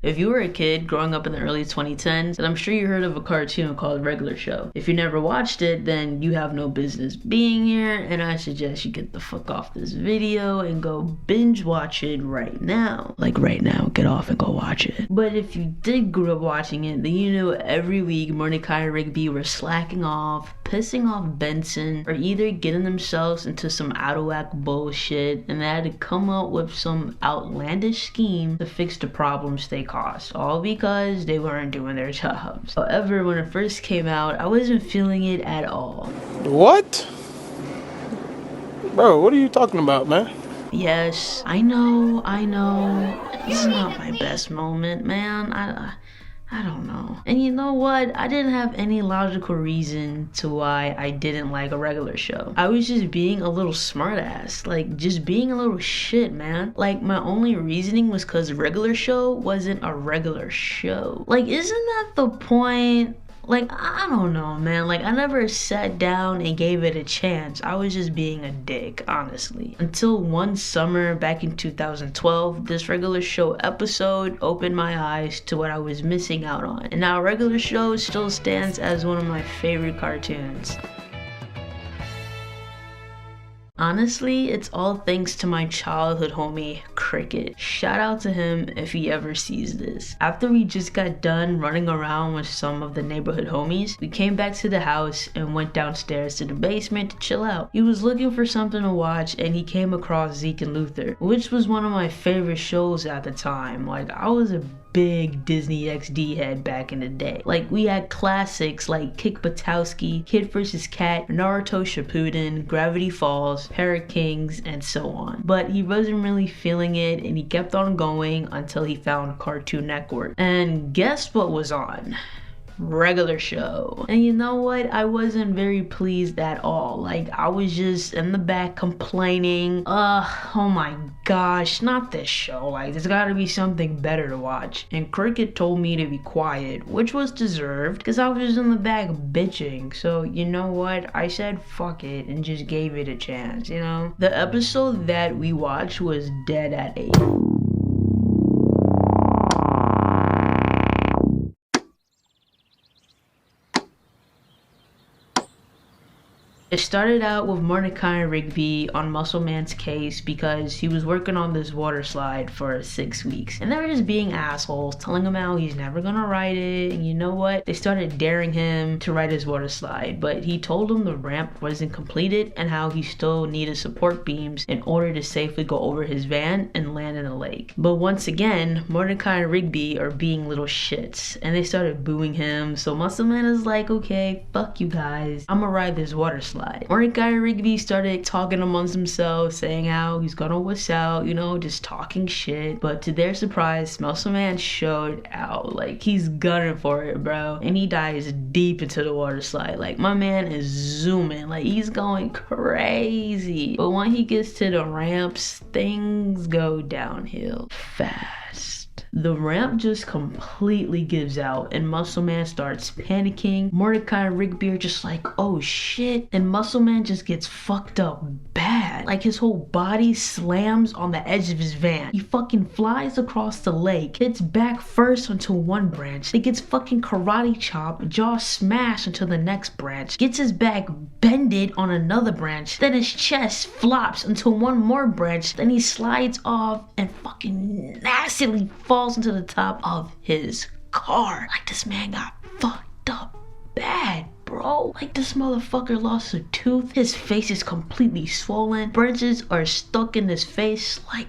If you were a kid growing up in the early 2010s, then I'm sure you heard of a cartoon called Regular Show. If you never watched it, then you have no business being here, and I suggest you get the fuck off this video and go binge watch it right now. Like right now, get off and go watch it. But if you did grow up watching it, then you know every week Mordecai and Rigby were slacking off, pissing off Benson, or either getting themselves into some out of whack bullshit, and they had to come up with some outlandish scheme to fix the problems they caused, all because they weren't doing their jobs. However, when it first came out, I wasn't feeling it at all. What? Bro, what are you talking about, man? Yes, I know. This is not my best moment, man. I don't know. And you know what? I didn't have any logical reason to why I didn't like a Regular Show. I was just being a little smartass. Like, just being a little shit, man. Like, my only reasoning was because Regular Show wasn't a regular show. Like, isn't that the point? Like, I don't know, man. Like, I never sat down and gave it a chance. I was just being a dick, honestly. Until one summer back in 2012, this Regular Show episode opened my eyes to what I was missing out on. And now Regular Show still stands as one of my favorite cartoons. Honestly, it's all thanks to my childhood homie, Cricket. Shout out to him if he ever sees this. After we just got done running around with some of the neighborhood homies, we came back to the house and went downstairs to the basement to chill out. He was looking for something to watch and he came across Zeke and Luther, which was one of my favorite shows at the time. Like, I was a big Disney XD head back in the day. Like, we had classics like Kick Buttowski, Kid vs. Kat, Naruto Shippuden, Gravity Falls, Parrot Kings, and so on. But he wasn't really feeling it and he kept on going until he found Cartoon Network. And guess what was on? Regular Show. And you know what? I wasn't very pleased at all. Like, I was just in the back complaining, oh my gosh, not this show. Like, there's gotta be something better to watch. And Cricket told me to be quiet, which was deserved because I was just in the back bitching. So you know what? I said fuck it and just gave it a chance, you know? The episode that we watched was Dead at 8. It started out with Mordecai and Rigby on Muscle Man's case because he was working on this water slide for 6 weeks. And they were just being assholes, telling him how he's never gonna ride it. And you know what? They started daring him to ride his water slide, but he told them the ramp wasn't completed and how he still needed support beams in order to safely go over his van and land in the lake. But once again, Mordecai and Rigby are being little shits and they started booing him. So Muscle Man is like, okay, fuck you guys. I'm gonna ride this water slide. Mordecai and Rigby started talking amongst themselves, saying how he's gonna wuss out, you know, just talking shit. But to their surprise, Muscle Man showed out. Like, he's gunning for it, bro. And he dives deep into the water slide. Like, my man is zooming. Like, he's going crazy. But when he gets to the ramps, things go downhill fast. The ramp just completely gives out and Muscle Man starts panicking. Mordecai and Rigby are just like, oh shit. And Muscle Man just gets fucked up bad. Like, his whole body slams on the edge of his van. He fucking flies across the lake, hits back first onto one branch. He gets fucking karate chopped, jaw smashed into the next branch. Gets his back bended on another branch. Then his chest flops into one more branch. Then he slides off and fucking nastily falls into the top of his car. Like, this man got fucked up bad, bro. Like, this motherfucker lost a tooth. His face is completely swollen. Branches are stuck in his face. Like,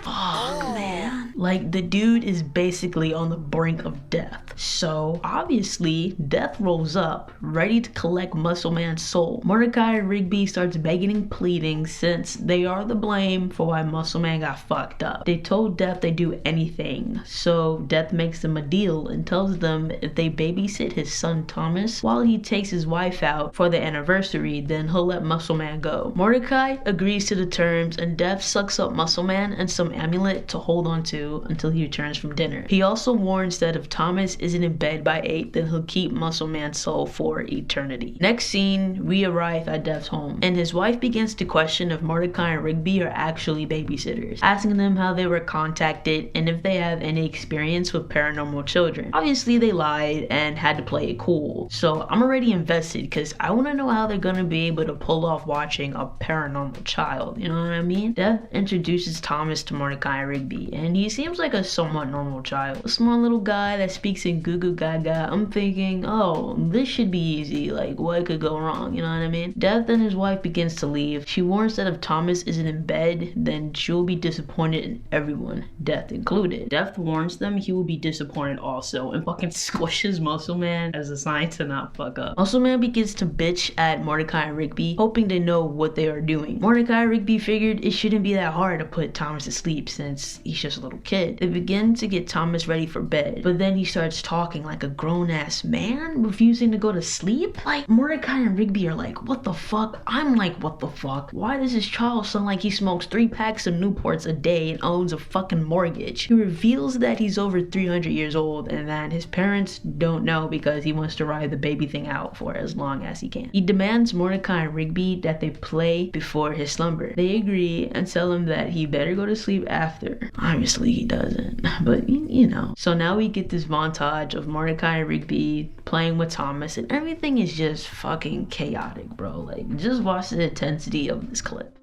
fuck, man. Like, the dude is basically on the brink of death. So, obviously, death rolls up, ready to collect Muscle Man's soul. Mordecai and Rigby starts begging and pleading since they are the blame for why Muscle Man got fucked up. They told Death they'd do anything. So, Death makes them a deal and tells them if they babysit his son Thomas while he takes his wife out for the anniversary, then he'll let Muscle Man go. Mordecai agrees to the terms and Death sucks up Muscle Man and some amulet to hold on to to until he returns from dinner. He also warns that if Thomas isn't in bed by 8, then he'll keep Muscle Man's soul for eternity. Next scene, we arrive at Dev's home, and his wife begins to question if Mordecai and Rigby are actually babysitters, asking them how they were contacted and if they have any experience with paranormal children. Obviously they lied and had to play it cool, so I'm already invested because I want to know how they're gonna be able to pull off watching a paranormal child, you know what I mean? Dev introduces Thomas to Mordecai and Rigby, and he seems like a somewhat normal child. A small little guy that speaks in goo goo gaga. I'm thinking, oh, this should be easy, like what could go wrong, you know what I mean? Dev and his wife begins to leave. She warns that if Thomas isn't in bed, then she'll be disappointed in everyone, Death included. Death warns them he will be disappointed also and fucking squishes Muscle Man as a sign to not fuck up. Muscle Man begins to bitch at Mordecai and Rigby, hoping they know what they are doing. Mordecai and Rigby figured it shouldn't be that hard to put Thomas to sleep since he's just a little kid. They begin to get Thomas ready for bed, but then he starts talking like a grown-ass man, refusing to go to sleep. Like, Mordecai and Rigby are like, what the fuck? I'm like, what the fuck? Why does this child sound like he smokes 3 packs of Newports a day and owns a fucking mortgage? He reveals that he's over 300 years old and that his parents don't know because he wants to ride the baby thing out for as long as he can. He demands Mordecai and Rigby that they play before his slumber. They agree and tell him that he better go to sleep after. Obviously he doesn't, but you know. So now we get this montage of Mordecai and Rigby playing with Thomas, and everything is just fucking chaotic, bro. Like, just watch the intensity of this clip.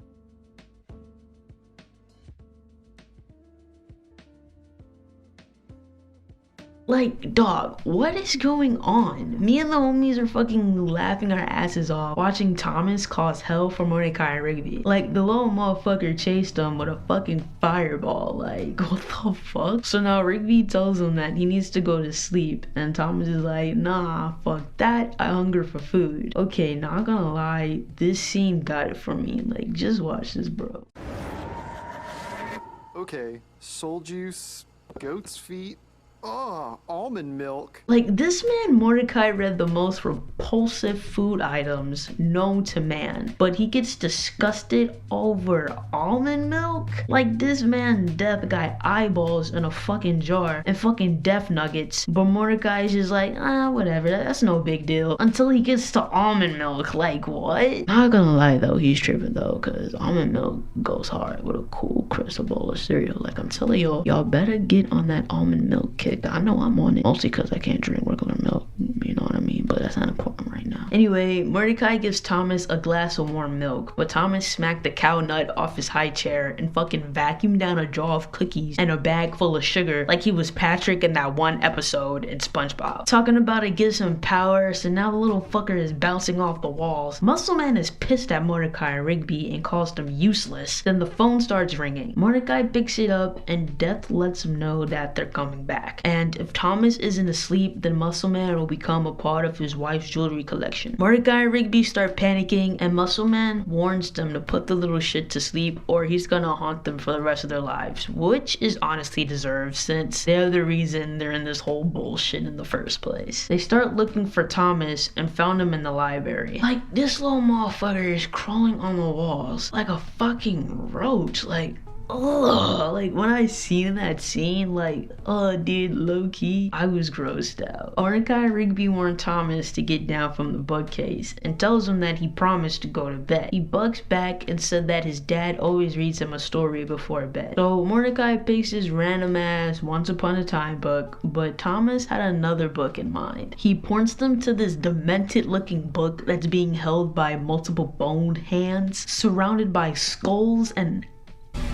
Like, dog, what is going on? Me and the homies are fucking laughing our asses off watching Thomas cause hell for Mordecai and Rigby. Like, the little motherfucker chased him with a fucking fireball. Like, what the fuck? So now Rigby tells him that he needs to go to sleep, and Thomas is like, nah, fuck that, I hunger for food. Okay, not gonna lie, this scene got it for me. Like, just watch this, bro. Okay, soul juice, goat's feet. Oh, almond milk. Like, this man Mordecai read the most repulsive food items known to man, but he gets disgusted over almond milk? Like, this man Death got eyeballs in a fucking jar and fucking death nuggets, but Mordecai's just like, whatever, that's no big deal, until he gets to almond milk. Like, what? Not gonna lie though, he's tripping though, cause almond milk goes hard with a cool crisp bowl of cereal. Like, I'm telling y'all better get on that almond milk kick. I know I'm on it, mostly because I can't drink regular milk, you know what I mean, but that's not important right now. Anyway, Mordecai gives Thomas a glass of warm milk, but Thomas smacked the cow nut off his high chair and fucking vacuumed down a jar of cookies and a bag full of sugar like he was Patrick in that one episode in SpongeBob. Talking about it gives him power, so now the little fucker is bouncing off the walls. Muscle Man is pissed at Mordecai and Rigby and calls them useless. Then the phone starts ringing. Mordecai picks it up and Death lets him know that they're coming back. And if Thomas isn't asleep, then Muscle Man will become a part of his wife's jewelry collection. Mordecai and Rigby start panicking, and Muscle Man warns them to put the little shit to sleep or he's gonna haunt them for the rest of their lives, which is honestly deserved since they're the reason they're in this whole bullshit in the first place. They start looking for Thomas and found him in the library. Like, this little motherfucker is crawling on the walls like a fucking roach. Like, ugh, like when I seen that scene, like, dude, low-key, I was grossed out. Mordecai and Rigby warn Thomas to get down from the bookcase and tells him that he promised to go to bed. He bugs back and said that his dad always reads him a story before bed. So Mordecai picks his random ass Once Upon a Time book, but Thomas had another book in mind. He points them to this demented looking book that's being held by multiple boned hands, surrounded by skulls and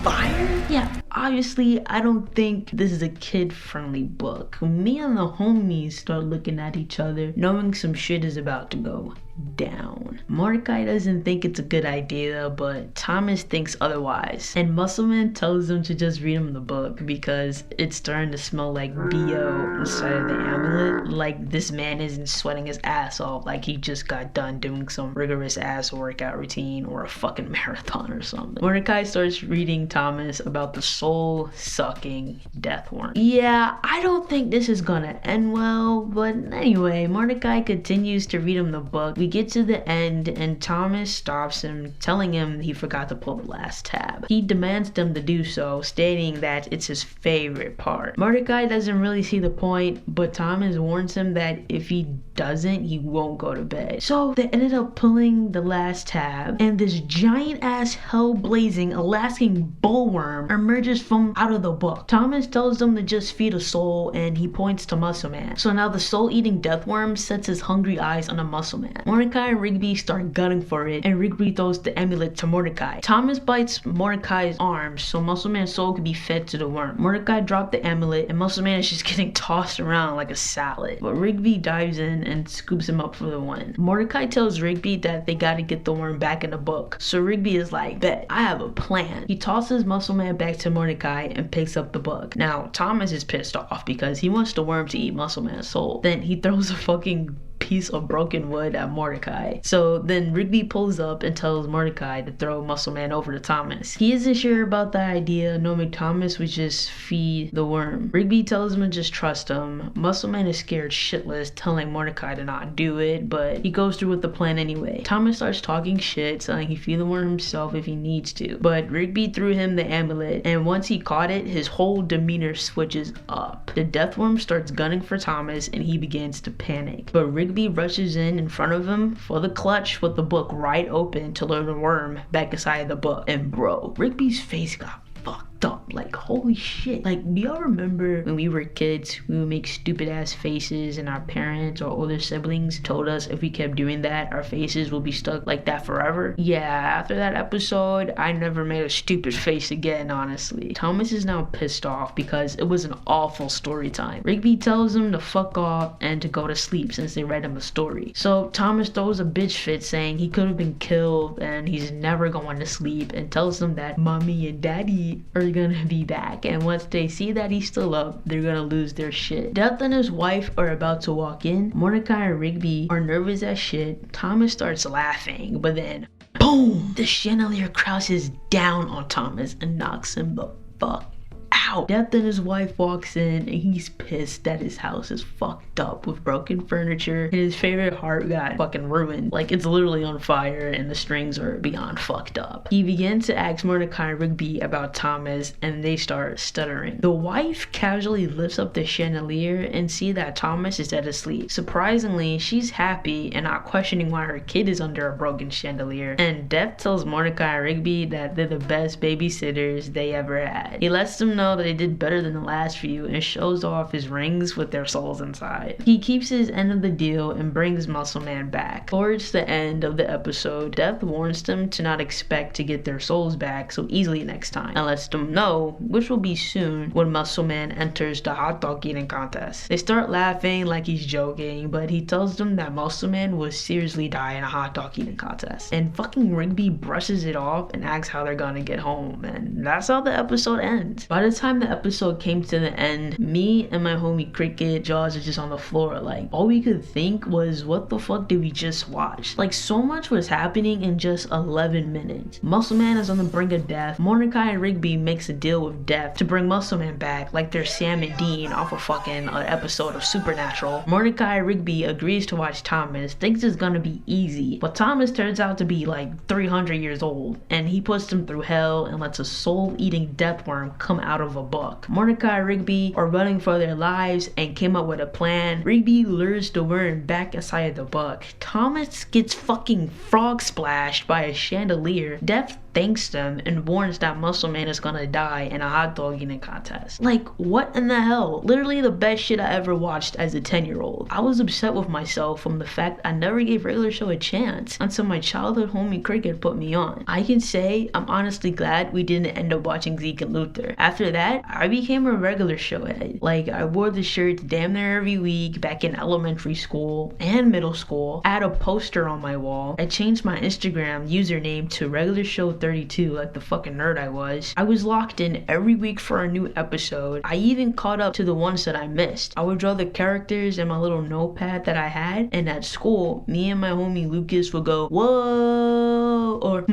fire? Yeah, obviously I don't think this is a kid-friendly book. Me and the homies start looking at each other, knowing some shit is about to go down. Mordecai doesn't think it's a good idea, but Thomas thinks otherwise. And Muscleman tells him to just read him the book because it's starting to smell like BO inside of the amulet. Like, this man isn't sweating his ass off like he just got done doing some rigorous ass workout routine or a fucking marathon or something. Mordecai starts reading Thomas about the soul-sucking death worm. Yeah, I don't think this is gonna end well, but anyway, Mordecai continues to read him the book. We get to the end and Thomas stops him, telling him he forgot to pull the last tab. He demands them to do so, stating that it's his favorite part. Mordecai doesn't really see the point, but Thomas warns him that if he doesn't, he won't go to bed. So they ended up pulling the last tab, and this giant ass hell-blazing Alaskan bullworm emerges from out of the book. Thomas tells them to just feed a soul, and he points to Muscle Man. So now the soul-eating death worm sets his hungry eyes on a Muscle Man. Mordecai and Rigby start gunning for it, and Rigby throws the amulet to Mordecai. Thomas bites Mordecai's arms so Muscle Man's soul could be fed to the worm. Mordecai dropped the amulet, and Muscle Man is just getting tossed around like a salad. But Rigby dives in and scoops him up for the win. Mordecai tells Rigby that they gotta get the worm back in the book. So Rigby is like, bet, I have a plan. He tosses Muscle Man back to Mordecai and picks up the book. Now, Thomas is pissed off because he wants the worm to eat Muscle Man's soul. Then he throws a fucking piece of broken wood at Mordecai. So then Rigby pulls up and tells Mordecai to throw Muscle Man over to Thomas. He isn't sure about the idea, knowing Thomas would just feed the worm. Rigby tells him to just trust him. Muscle Man is scared shitless, telling Mordecai to not do it, but he goes through with the plan anyway. Thomas starts talking shit, saying he feed the worm himself if he needs to, but Rigby threw him the amulet, and once he caught it, his whole demeanor switches up. The death worm starts gunning for Thomas, and he begins to panic, but Rigby rushes in front of him for the clutch with the book right open to lure the worm back inside the book. And bro, Rigby's face got fucked up. Like, holy shit. Like, do y'all remember when we were kids, we would make stupid ass faces and our parents or older siblings told us if we kept doing that, our faces will be stuck like that forever? Yeah, after that episode, I never made a stupid face again, honestly. Thomas is now pissed off because it was an awful story time. Rigby tells him to fuck off and to go to sleep since they read him a story. So Thomas throws a bitch fit saying he could have been killed and he's never going to sleep, and tells them that mommy and daddy are gonna be back, and once they see that he's still up, they're gonna lose their shit. Death and his wife are about to walk in. Mordecai and Rigby are nervous as shit. Thomas starts laughing, but then boom, the chandelier crashes down on Thomas and knocks him the fuck out. Death and his wife walks in, and he's pissed that his house is fucked up with broken furniture and his favorite harp got fucking ruined. Like, it's literally on fire and the strings are beyond fucked up. He begins to ask Mordecai and Rigby about Thomas, and they start stuttering. The wife casually lifts up the chandelier and see that Thomas is dead asleep. Surprisingly, she's happy and not questioning why her kid is under a broken chandelier, and Death tells Mordecai and Rigby that they're the best babysitters they ever had. He lets them know that they did better than the last few and shows off his rings with their souls inside. He keeps his end of the deal and brings Muscle Man back. Towards the end of the episode, Death warns them to not expect to get their souls back so easily next time, and lets them know, which will be soon, when Muscle Man enters the hot dog eating contest. They start laughing like he's joking, but he tells them that Muscle Man will seriously die in a hot dog eating contest. And fucking Rigby brushes it off and asks how they're gonna get home, and that's how the episode ends. By the time the episode came to the end, me and my homie Cricket Jaws are just on the floor. Like, all we could think was, what the fuck did we just watch? Like, so much was happening in just 11 minutes. Muscle Man is on the brink of death. Mordecai and Rigby makes a deal with Death to bring Muscle Man back, like they're Sam and Dean off a fucking episode of Supernatural. Mordecai and Rigby agrees to watch Thomas, thinks it's gonna be easy, but Thomas turns out to be like 300 years old, and he puts them through hell and lets a soul-eating death worm come out of a book. Mordecai and Rigby are running for their lives and came up with a plan. Rigby lures the worm back inside the book. Thomas gets fucking frog splashed by a chandelier. Death thanks them and warns that Muscle Man is gonna die in a hot dog eating contest. Like, what in the hell? Literally the best shit I ever watched as a 10-year-old. I was upset with myself from the fact I never gave Regular Show a chance until my childhood homie Cricket put me on. I can say I'm honestly glad we didn't end up watching Zeke and Luther. After that, I became a Regular Show head. Like, I wore the shirts damn near every week back in elementary school and middle school. I had a poster on my wall. I changed my Instagram username to Regular Show 32 like the fucking nerd I was. I was locked in every week for a new episode. I even caught up to the ones that I missed. I would draw the characters in my little notepad that I had, and at school, me and my homie Lucas would go, whoa, or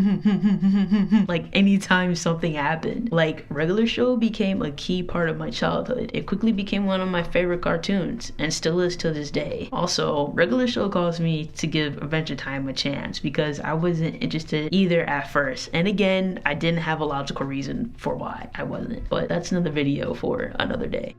like anytime something happened. Like, Regular Show became a key part of my childhood. It quickly became one of my favorite cartoons and still is to this day. Also, Regular Show caused me to give Adventure Time a chance because I wasn't interested either at first. And again, I didn't have a logical reason for why I wasn't. But that's another video for another day.